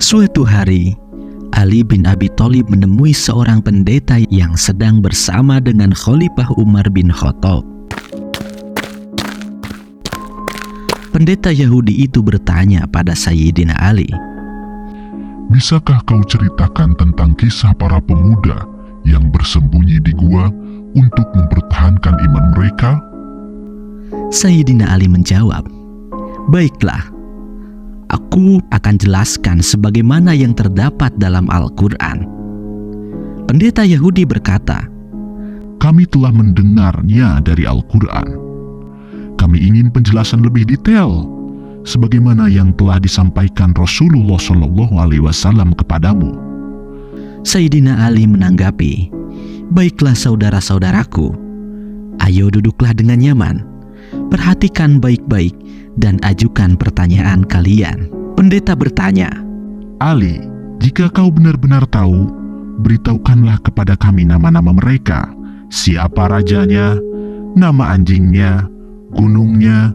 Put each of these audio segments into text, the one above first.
Suatu hari, Ali bin Abi Thalib menemui seorang pendeta yang sedang bersama dengan Khalifah Umar bin Khattab. Pendeta Yahudi itu bertanya pada Sayyidina Ali, "Bisakah kau ceritakan tentang kisah para pemuda yang bersembunyi di gua untuk mempertahankan iman mereka?" Sayyidina Ali menjawab, "Baiklah, aku akan jelaskan sebagaimana yang terdapat dalam Al-Quran." Pendeta Yahudi berkata, "Kami telah mendengarnya dari Al-Quran. Kami ingin penjelasan lebih detail, sebagaimana yang telah disampaikan Rasulullah SAW kepadamu." Sayyidina Ali menanggapi, "Baiklah saudara-saudaraku, ayo duduklah dengan nyaman. Perhatikan baik-baik dan ajukan pertanyaan kalian." Pendeta bertanya, "Ali, jika kau benar-benar tahu, beritahukanlah kepada kami nama-nama mereka, siapa rajanya, nama anjingnya, gunungnya,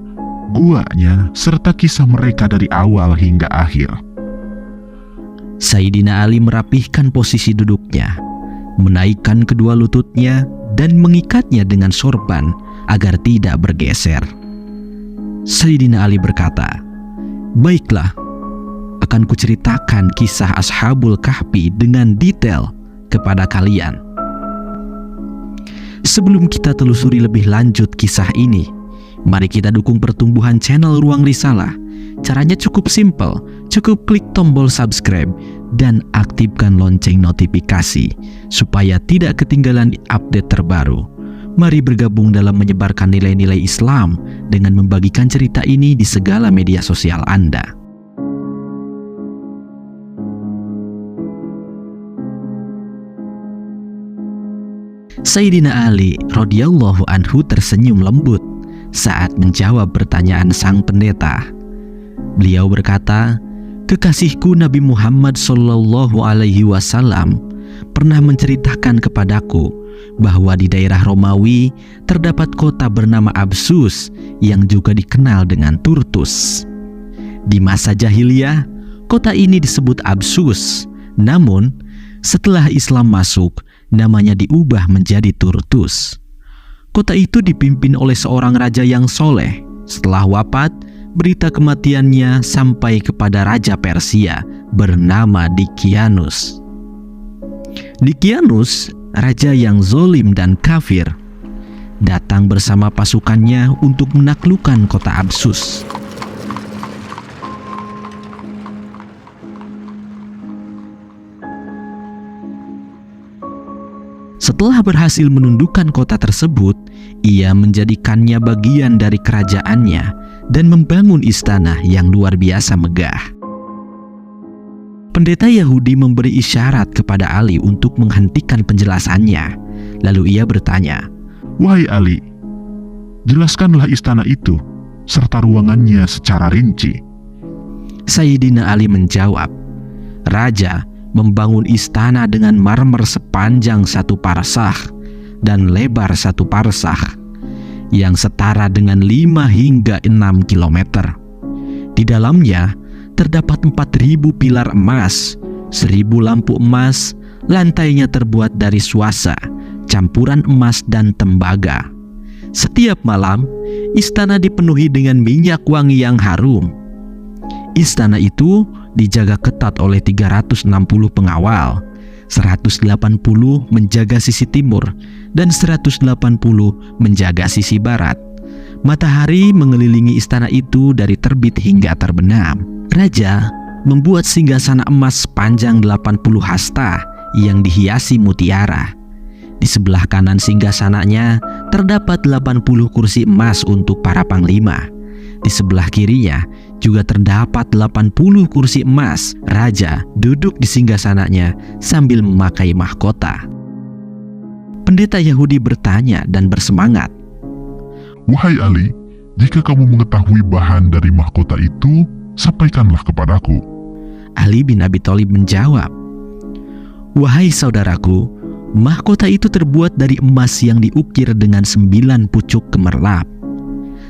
guanya, serta kisah mereka dari awal hingga akhir." Sayyidina Ali merapihkan posisi duduknya, menaikkan kedua lututnya dan mengikatnya dengan sorban agar tidak bergeser. Sayyidina Ali berkata, "Baiklah, akan kuceritakan kisah Ashabul Kahfi dengan detail kepada kalian. Sebelum kita telusuri lebih lanjut kisah ini, mari kita dukung pertumbuhan channel Ruang Risalah. Caranya cukup simpel, cukup klik tombol subscribe dan aktifkan lonceng notifikasi supaya tidak ketinggalan update terbaru. Mari bergabung dalam menyebarkan nilai-nilai Islam dengan membagikan cerita ini di segala media sosial Anda. Sayyidina Ali radhiyallahu anhu tersenyum lembut saat menjawab pertanyaan sang pendeta. Beliau berkata, "Kekasihku Nabi Muhammad SAW pernah menceritakan kepadaku bahwa di daerah Romawi terdapat kota bernama Absus yang juga dikenal dengan Turtus. Di masa jahiliyah, kota ini disebut Absus, namun setelah Islam masuk, namanya diubah menjadi Turtus. Kota itu dipimpin oleh seorang raja yang soleh. Setelah wafat, berita kematiannya sampai kepada Raja Persia bernama Dikianus. Dikianus, raja yang zolim dan kafir, datang bersama pasukannya untuk menaklukkan kota Absus. Setelah berhasil menundukkan kota tersebut, ia menjadikannya bagian dari kerajaannya dan membangun istana yang luar biasa megah. Pendeta Yahudi memberi isyarat kepada Ali untuk menghentikan penjelasannya. Lalu ia bertanya, "Wahai Ali, jelaskanlah istana itu serta ruangannya secara rinci." Sayyidina Ali menjawab, "Raja membangun istana dengan marmer sepanjang 1 parsah dan lebar 1 parsah, yang setara dengan 5 hingga 6 kilometer. Di dalamnya terdapat 4.000 pilar emas, 1.000 lampu emas, lantainya terbuat dari suasa, campuran emas dan tembaga. Setiap malam, istana dipenuhi dengan minyak wangi yang harum. Istana itu dijaga ketat oleh 360 pengawal, 180 menjaga sisi timur dan 180 menjaga sisi barat. Matahari mengelilingi istana itu dari terbit hingga terbenam. Raja membuat singgasana emas sepanjang 80 hasta yang dihiasi mutiara. Di sebelah kanan singgasananya terdapat 80 kursi emas untuk para panglima. Di sebelah kirinya juga terdapat 80 kursi emas. Raja duduk di singgasananya sambil memakai mahkota. Pendeta Yahudi bertanya dan bersemangat, "Wahai Ali, jika kamu mengetahui bahan dari mahkota itu, sampaikanlah kepadaku." Ali bin Abi Thalib menjawab, "Wahai saudaraku, mahkota itu terbuat dari emas yang diukir dengan 9 pucuk gemerlap.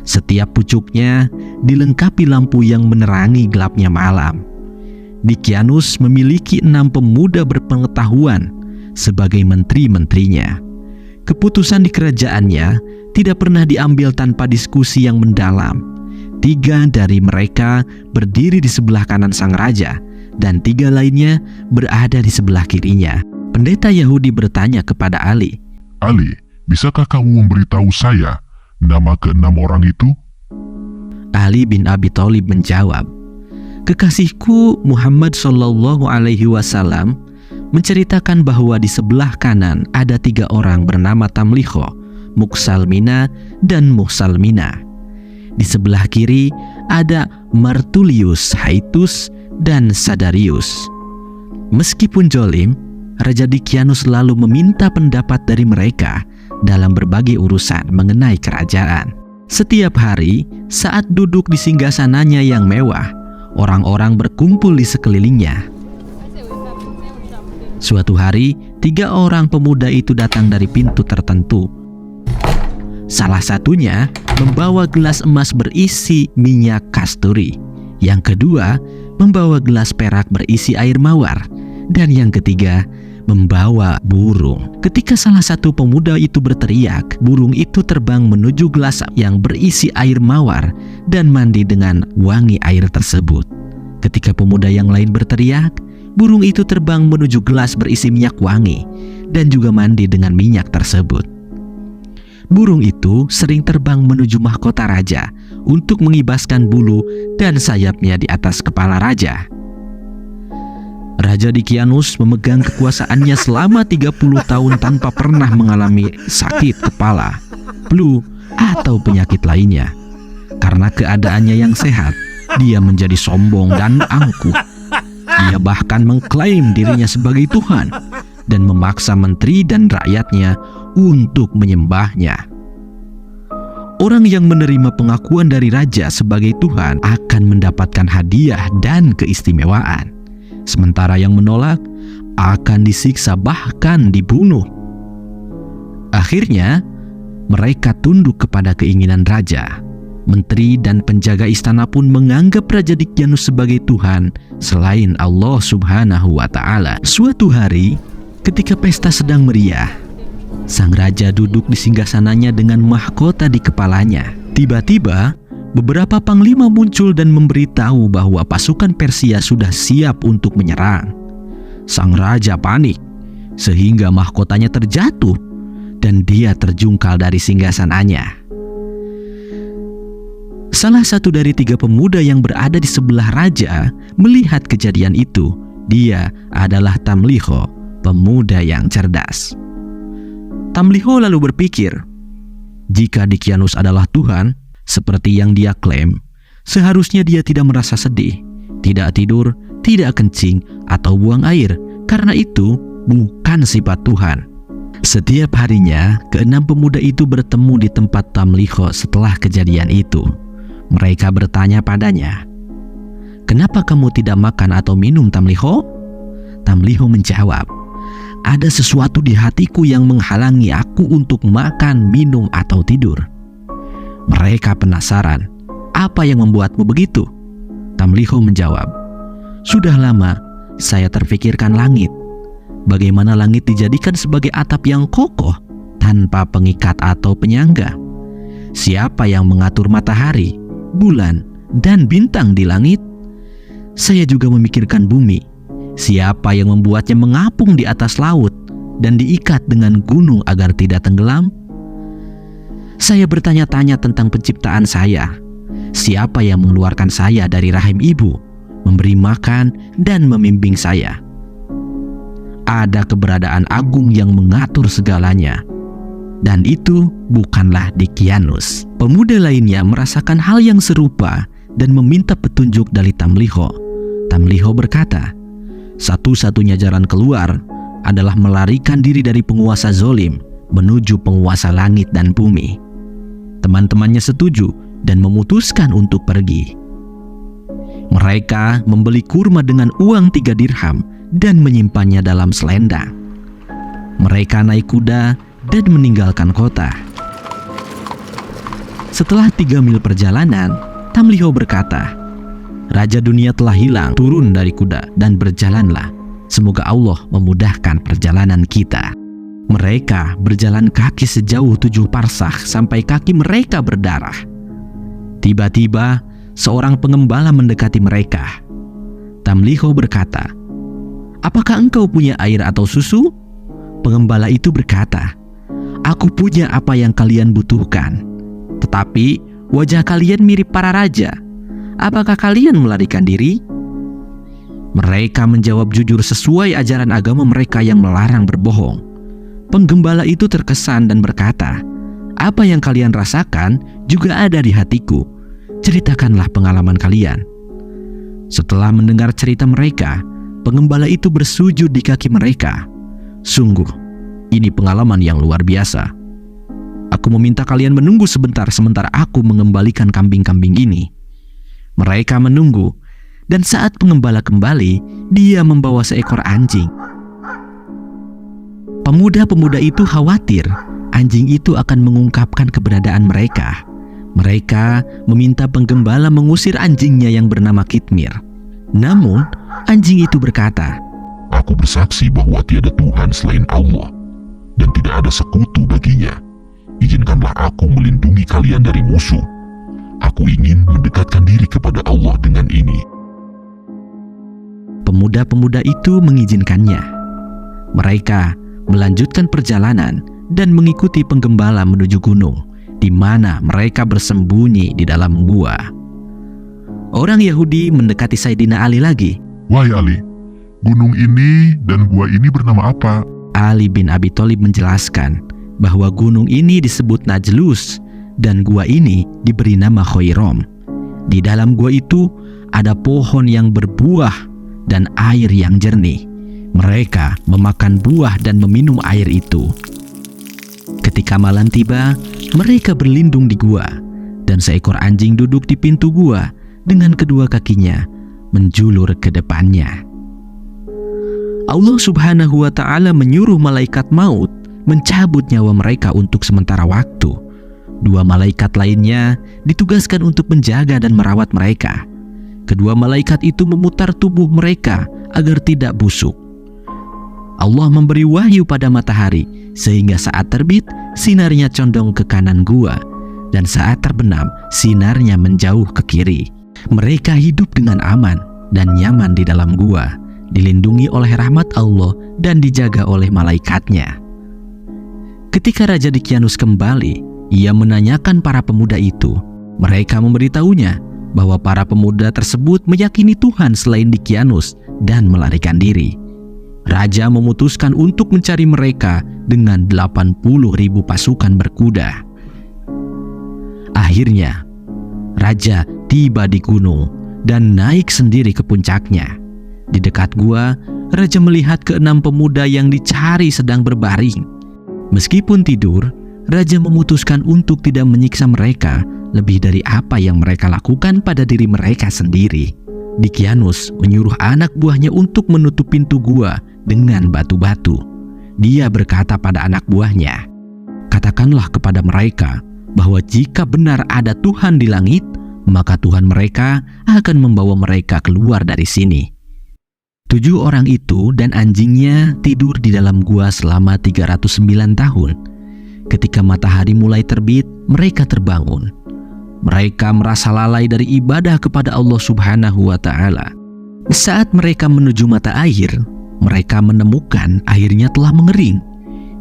Setiap pucuknya dilengkapi lampu yang menerangi gelapnya malam. Dicyanus memiliki 6 pemuda berpengetahuan sebagai menteri-menterinya. Keputusan di kerajaannya tidak pernah diambil tanpa diskusi yang mendalam. 3 dari mereka berdiri di sebelah kanan sang raja dan 3 lainnya berada di sebelah kirinya. Pendeta Yahudi bertanya kepada Ali, Ali, bisakah kamu memberitahu saya nama ke-6 orang itu? Ali bin Abi Thalib menjawab, "Kekasihku Muhammad Shallallahu Alaihi Wasallam menceritakan bahwa di sebelah kanan ada 3 orang bernama Tamliho, Muksalmina, dan Muhsalmina. Di sebelah kiri ada Martulius, Haitus, dan Sadarius." Meskipun jolim, Raja Dicyanus selalu meminta pendapat dari mereka dalam berbagai urusan mengenai kerajaan. Setiap hari saat duduk di singgasananya yang mewah, orang-orang berkumpul di sekelilingnya. Suatu hari, 3 orang pemuda itu datang dari pintu tertentu. Salah satunya membawa gelas emas berisi minyak kasturi. Yang kedua membawa gelas perak berisi air mawar. Dan yang ketiga membawa burung. Ketika salah satu pemuda itu berteriak, burung itu terbang menuju gelas yang berisi air mawar dan mandi dengan wangi air tersebut. Ketika pemuda yang lain berteriak, burung itu terbang menuju gelas berisi minyak wangi dan juga mandi dengan minyak tersebut. Burung itu sering terbang menuju mahkota raja untuk mengibaskan bulu dan sayapnya di atas kepala raja. Raja Dicyanus memegang kekuasaannya selama 30 tahun tanpa pernah mengalami sakit kepala, flu, atau penyakit lainnya. Karena keadaannya yang sehat, dia menjadi sombong dan angkuh. Dia bahkan mengklaim dirinya sebagai Tuhan dan memaksa menteri dan rakyatnya untuk menyembahnya. Orang yang menerima pengakuan dari raja sebagai Tuhan akan mendapatkan hadiah dan keistimewaan. Sementara yang menolak akan disiksa bahkan dibunuh. Akhirnya, mereka tunduk kepada keinginan raja. Menteri dan penjaga istana pun menganggap Raja Dicyanus sebagai Tuhan selain Allah Subhanahu wa Ta'ala. Suatu hari, ketika pesta sedang meriah, sang raja duduk di singgasananya dengan mahkota di kepalanya. Tiba-tiba, beberapa panglima muncul dan memberitahu bahwa pasukan Persia sudah siap untuk menyerang. Sang raja panik, sehingga mahkotanya terjatuh dan dia terjungkal dari singgasananya. Salah satu dari 3 pemuda yang berada di sebelah raja melihat kejadian itu. Dia adalah Tamliho, pemuda yang cerdas. Tamliho lalu berpikir, jika Dicyanus adalah Tuhan, seperti yang dia klaim, seharusnya dia tidak merasa sedih, tidak tidur, tidak kencing, atau buang air, karena itu bukan sifat Tuhan. Setiap harinya, ke-6 pemuda itu bertemu di tempat Tamliho setelah kejadian itu. Mereka bertanya padanya, "Kenapa kamu tidak makan atau minum, Tamliho?" Tamliho menjawab, "Ada sesuatu di hatiku yang menghalangi aku untuk makan, minum, atau tidur." Mereka penasaran, "Apa yang membuatmu begitu?" Tamliho menjawab, "Sudah lama saya terfikirkan langit. Bagaimana langit dijadikan sebagai atap yang kokoh tanpa pengikat atau penyangga? Siapa yang mengatur matahari, bulan, dan bintang di langit? Saya juga memikirkan bumi. Siapa yang membuatnya mengapung di atas laut dan diikat dengan gunung agar tidak tenggelam? Saya bertanya-tanya tentang penciptaan saya. Siapa yang mengeluarkan saya dari rahim ibu, memberi makan, dan membimbing saya? Ada keberadaan agung yang mengatur segalanya, dan itu bukanlah Dicyanus." Pemuda lainnya merasakan hal yang serupa dan meminta petunjuk dari Tamliho. Tamliho berkata, "Satu-satunya jalan keluar adalah melarikan diri dari penguasa zolim menuju penguasa langit dan bumi." Teman-temannya setuju dan memutuskan untuk pergi. Mereka membeli kurma dengan uang 3 dirham dan menyimpannya dalam selendang. Mereka naik kuda dan meninggalkan kota. Setelah 3 mil perjalanan, Tamliho berkata, Raja dunia telah hilang, turun dari kuda dan berjalanlah. Semoga Allah memudahkan perjalanan kita. Mereka berjalan kaki sejauh 7 parsah sampai kaki mereka berdarah. Tiba-tiba seorang pengembala mendekati mereka. Tamliho berkata, "Apakah engkau punya air atau susu?" Pengembala itu berkata, "Aku punya apa yang kalian butuhkan. Tetapi wajah kalian mirip para raja. Apakah kalian melarikan diri?" Mereka menjawab jujur sesuai ajaran agama mereka yang melarang berbohong. Penggembala itu terkesan dan berkata, "Apa yang kalian rasakan juga ada di hatiku. Ceritakanlah pengalaman kalian." Setelah mendengar cerita mereka, pengembala itu bersujud di kaki mereka. "Sungguh, ini pengalaman yang luar biasa. Aku meminta kalian menunggu sebentar sementara aku mengembalikan kambing-kambing ini." Mereka menunggu, dan saat pengembala kembali, dia membawa seekor anjing. Pemuda-pemuda itu khawatir anjing itu akan mengungkapkan keberadaan mereka. Mereka meminta penggembala mengusir anjingnya yang bernama Kitmir. Namun, anjing itu berkata, Aku bersaksi bahwa tiada Tuhan selain Allah, dan tidak ada sekutu baginya. Izinkanlah aku melindungi kalian dari musuh. Aku ingin mendekatkan diri kepada Allah dengan ini. Pemuda-pemuda itu mengizinkannya. Mereka melanjutkan perjalanan dan mengikuti penggembala menuju gunung, di mana mereka bersembunyi di dalam gua. Orang Yahudi mendekati Sayyidina Ali lagi. Wahai Ali, gunung ini dan gua ini bernama apa? Ali bin Abi Thalib menjelaskan bahwa gunung ini disebut Najlus dan gua ini diberi nama Khairam. Di dalam gua itu ada pohon yang berbuah dan air yang jernih. Mereka memakan buah dan meminum air itu. Ketika malam tiba, mereka berlindung di gua, dan seekor anjing duduk di pintu gua dengan kedua kakinya menjulur ke depannya. Allah Subhanahu wa Ta'ala menyuruh malaikat maut mencabut nyawa mereka untuk sementara waktu. 2 malaikat lainnya ditugaskan untuk menjaga dan merawat mereka. Kedua malaikat itu memutar tubuh mereka agar tidak busuk. Allah memberi wahyu pada matahari sehingga saat terbit sinarnya condong ke kanan gua, dan saat terbenam sinarnya menjauh ke kiri. Mereka hidup dengan aman dan nyaman di dalam gua, dilindungi oleh rahmat Allah dan dijaga oleh malaikatnya. Ketika Raja Dqianus kembali, ia menanyakan para pemuda itu. Mereka memberitahunya bahwa para pemuda tersebut meyakini Tuhan selain Dqianus dan melarikan diri. Raja memutuskan untuk mencari mereka dengan 80.000 pasukan berkuda. Akhirnya, Raja tiba di gunung dan naik sendiri ke puncaknya. Di dekat gua, Raja melihat ke-6 pemuda yang dicari sedang berbaring. Meskipun tidur, Raja memutuskan untuk tidak menyiksa mereka lebih dari apa yang mereka lakukan pada diri mereka sendiri. Dqianus menyuruh anak buahnya untuk menutup pintu gua dengan batu-batu. Dia berkata pada anak buahnya, "Katakanlah kepada mereka bahwa jika benar ada Tuhan di langit, maka Tuhan mereka akan membawa mereka keluar dari sini." 7 orang itu dan anjingnya tidur di dalam gua selama 309 tahun. Ketika matahari mulai terbit, mereka terbangun. Mereka merasa lalai dari ibadah kepada Allah Subhanahu wa Ta'ala. Saat mereka menuju mata air, mereka menemukan airnya telah mengering.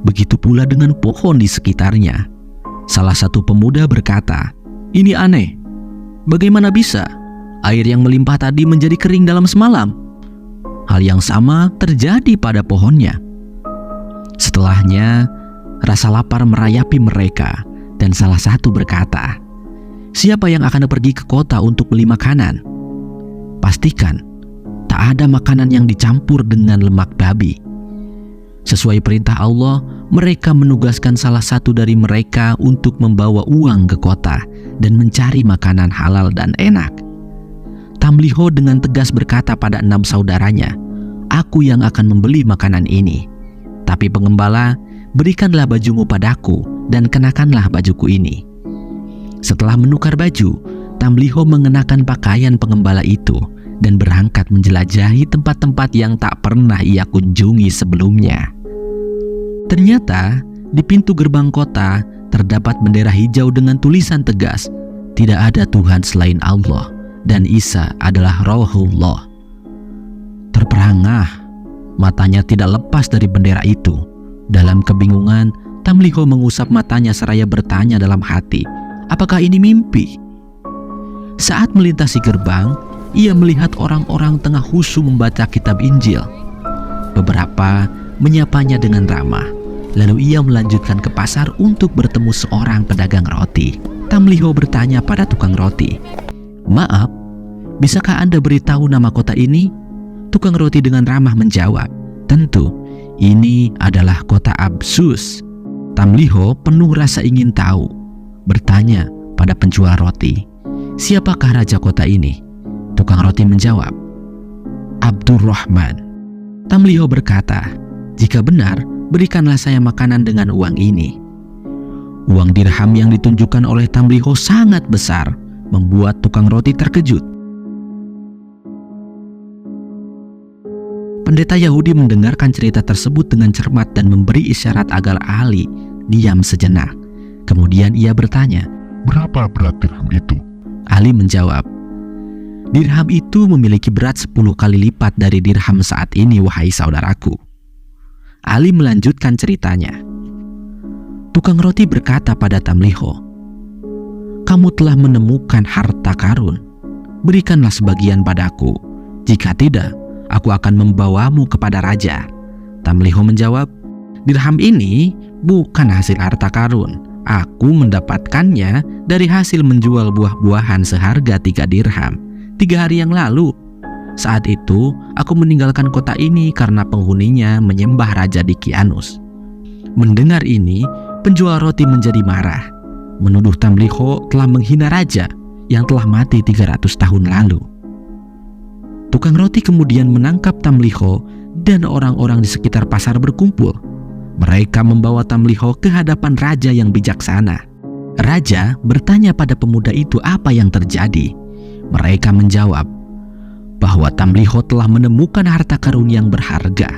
Begitu pula dengan pohon di sekitarnya. Salah satu pemuda berkata, "Ini aneh. Bagaimana bisa air yang melimpah tadi menjadi kering dalam semalam?" Hal yang sama terjadi pada pohonnya. Setelahnya, rasa lapar merayapi mereka dan salah satu berkata, "Siapa yang akan pergi ke kota untuk beli makanan? Pastikan tak ada makanan yang dicampur dengan lemak babi." Sesuai perintah Allah, mereka menugaskan salah satu dari mereka untuk membawa uang ke kota dan mencari makanan halal dan enak. Tamliho dengan tegas berkata pada 6 saudaranya, "Aku yang akan membeli makanan ini." Tapi pengembala, "Berikanlah bajumu padaku dan kenakanlah bajuku ini." Setelah menukar baju, Tamliho mengenakan pakaian pengembala itu dan berangkat menjelajahi tempat-tempat yang tak pernah ia kunjungi sebelumnya. Ternyata di pintu gerbang kota terdapat bendera hijau dengan tulisan tegas, "Tidak ada Tuhan selain Allah dan Isa adalah Rohullah." Terperangah, matanya tidak lepas dari bendera itu. Dalam kebingungan, Tamliho mengusap matanya seraya bertanya dalam hati, apakah ini mimpi? Saat melintasi gerbang, ia melihat orang-orang tengah khusyuk membaca kitab Injil. Beberapa menyapanya dengan ramah. Lalu ia melanjutkan ke pasar untuk bertemu seorang pedagang roti. Tamliho bertanya pada tukang roti, "Maaf, bisakah Anda beritahu nama kota ini?" Tukang roti dengan ramah menjawab, "Tentu, ini adalah kota Absus." Tamliho penuh rasa ingin tahu, bertanya pada penjual roti, "Siapakah raja kota ini?" Tukang roti menjawab, "Abdurrahman." Tamliho berkata, "Jika benar, berikanlah saya makanan dengan uang ini." Uang dirham yang ditunjukkan oleh Tamliho sangat besar, membuat tukang roti terkejut. Pendeta Yahudi mendengarkan cerita tersebut dengan cermat dan memberi isyarat agar Ali diam sejenak. Kemudian ia bertanya, "Berapa berat dirham itu?" Ali menjawab, "Dirham itu memiliki berat 10 kali lipat dari dirham saat ini, wahai saudaraku." Ali melanjutkan ceritanya. Tukang roti berkata pada Tamliho, "Kamu telah menemukan harta karun. Berikanlah sebagian padaku. Jika tidak, aku akan membawamu kepada raja." Tamliho menjawab, "Dirham ini bukan hasil harta karun. Aku mendapatkannya dari hasil menjual buah-buahan seharga 3 dirham 3 hari yang lalu. Saat itu aku meninggalkan kota ini karena penghuninya menyembah Raja Dikianus." Mendengar ini, penjual roti menjadi marah, menuduh Tamliho telah menghina raja yang telah mati 300 tahun lalu. Tukang roti kemudian menangkap Tamliho dan orang-orang di sekitar pasar berkumpul. Mereka membawa Tamliho ke hadapan raja yang bijaksana. Raja bertanya pada pemuda itu apa yang terjadi. Mereka menjawab bahwa Tamliho telah menemukan harta karun yang berharga.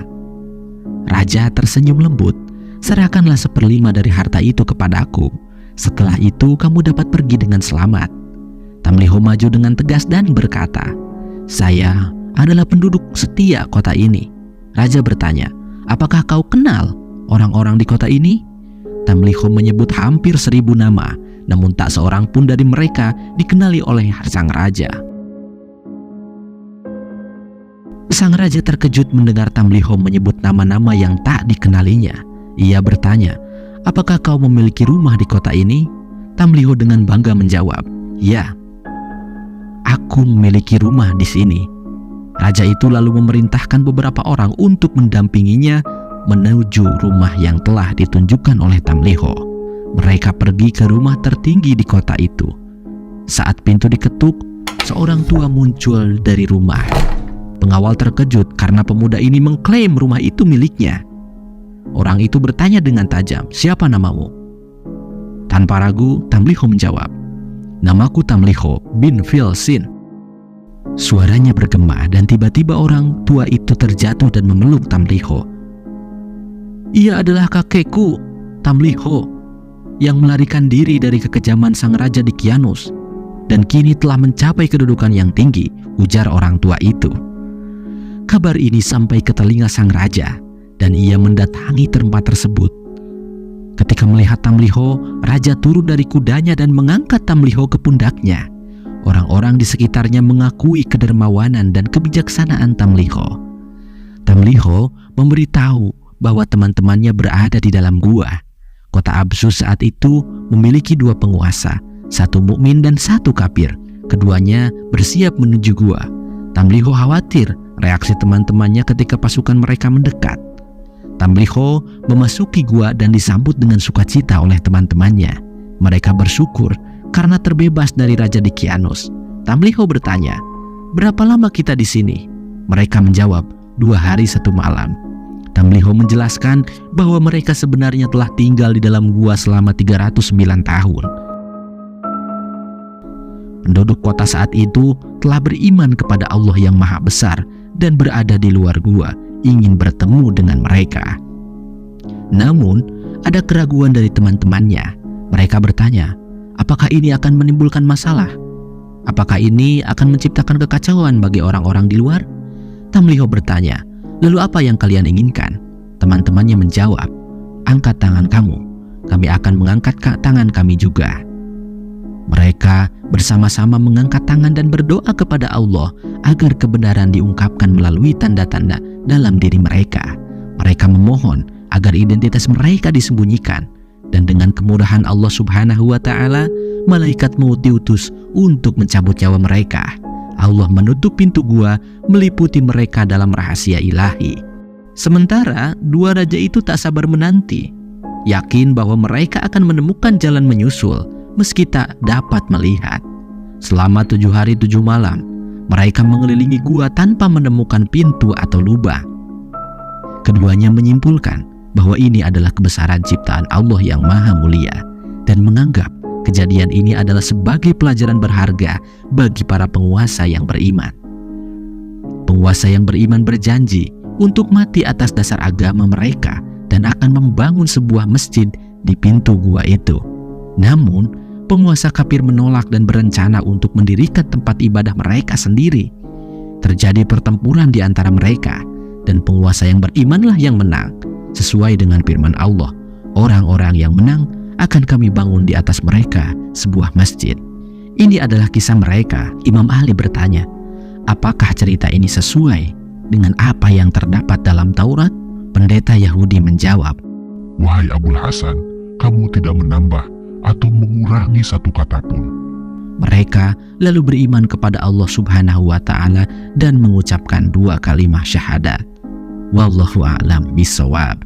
Raja tersenyum lembut, "Serahkanlah 1/5 dari harta itu kepadaku. Setelah itu kamu dapat pergi dengan selamat." Tamliho maju dengan tegas dan berkata, "Saya adalah penduduk setia kota ini." Raja bertanya, "Apakah kau kenal orang-orang di kota ini?" Tamliho menyebut hampir 1000 nama, namun tak seorang pun dari mereka dikenali oleh sang raja. Sang raja terkejut mendengar Tamliho menyebut nama-nama yang tak dikenalinya. Ia bertanya, "Apakah kau memiliki rumah di kota ini?" Tamliho dengan bangga menjawab, "Ya, aku memiliki rumah di sini." Raja itu lalu memerintahkan beberapa orang untuk mendampinginya menuju rumah yang telah ditunjukkan oleh Tamliho. Mereka pergi ke rumah tertinggi di kota itu. Saat pintu diketuk, seorang tua muncul dari rumah. Pengawal terkejut karena pemuda ini mengklaim rumah itu miliknya. Orang itu bertanya dengan tajam, "Siapa namamu?" Tanpa ragu, Tamliho menjawab, "Namaku Tamliho bin Filsin." Suaranya bergema dan tiba-tiba orang tua itu terjatuh dan memeluk Tamliho. "Ia adalah kakekku, Tamliho, yang melarikan diri dari kekejaman sang raja Dikianus dan kini telah mencapai kedudukan yang tinggi," ujar orang tua itu. Kabar ini sampai ke telinga sang raja dan ia mendatangi tempat tersebut. Ketika melihat Tamliho, raja turun dari kudanya dan mengangkat Tamliho ke pundaknya. Orang-orang di sekitarnya mengakui kedermawanan dan kebijaksanaan Tamliho. Tamliho memberitahu bahwa teman-temannya berada di dalam gua. Kota Absus saat itu memiliki 2 penguasa, 1 mukmin dan 1 kafir. Keduanya bersiap menuju gua. Tamliho khawatir reaksi teman-temannya ketika pasukan mereka mendekat. Tamliho memasuki gua dan disambut dengan sukacita oleh teman-temannya. Mereka bersyukur karena terbebas dari Raja Dikianus. Tamliho bertanya, "Berapa lama kita di sini?" Mereka menjawab, 2 hari 1 malam. Tamliho menjelaskan bahwa mereka sebenarnya telah tinggal di dalam gua selama 309 tahun. Penduduk kota saat itu telah beriman kepada Allah yang Maha Besar dan berada di luar gua, ingin bertemu dengan mereka. Namun, ada keraguan dari teman-temannya. Mereka bertanya, apakah ini akan menimbulkan masalah? Apakah ini akan menciptakan kekacauan bagi orang-orang di luar? Tamliho bertanya, lalu apa yang kalian inginkan? Teman-temannya menjawab, angkat tangan kamu, kami akan mengangkat tangan kami juga. Mereka bersama-sama mengangkat tangan dan berdoa kepada Allah agar kebenaran diungkapkan melalui tanda-tanda dalam diri mereka. Mereka memohon agar identitas mereka disembunyikan, dan dengan kemurahan Allah Subhanahu wa Ta'ala, malaikat maut diutus untuk mencabut nyawa mereka. Allah menutup pintu gua, meliputi mereka dalam rahasia ilahi. Sementara dua raja itu tak sabar menanti, yakin bahwa mereka akan menemukan jalan menyusul meski tak dapat melihat. Selama 7 hari 7 malam, mereka mengelilingi gua tanpa menemukan pintu atau lubang. Keduanya menyimpulkan bahwa ini adalah kebesaran ciptaan Allah yang Maha Mulia, dan menganggap kejadian ini adalah sebagai pelajaran berharga bagi para penguasa yang beriman. Penguasa yang beriman berjanji untuk mati atas dasar agama mereka dan akan membangun sebuah masjid di pintu gua itu. Namun, penguasa kafir menolak dan berencana untuk mendirikan tempat ibadah mereka sendiri. Terjadi pertempuran di antara mereka, dan penguasa yang berimanlah yang menang. Sesuai dengan firman Allah, orang-orang yang menang akan kami bangun di atas mereka sebuah masjid. Ini adalah kisah mereka. Imam Ali bertanya, apakah cerita ini sesuai dengan apa yang terdapat dalam Taurat? Pendeta Yahudi menjawab, Wahai Abul Hasan, kamu tidak menambah atau mengurangi satu kata pun. Mereka lalu beriman kepada Allah Subhanahu wa Ta'ala dan mengucapkan 2 kalimat syahadat. Wallahu a'lam bishawab.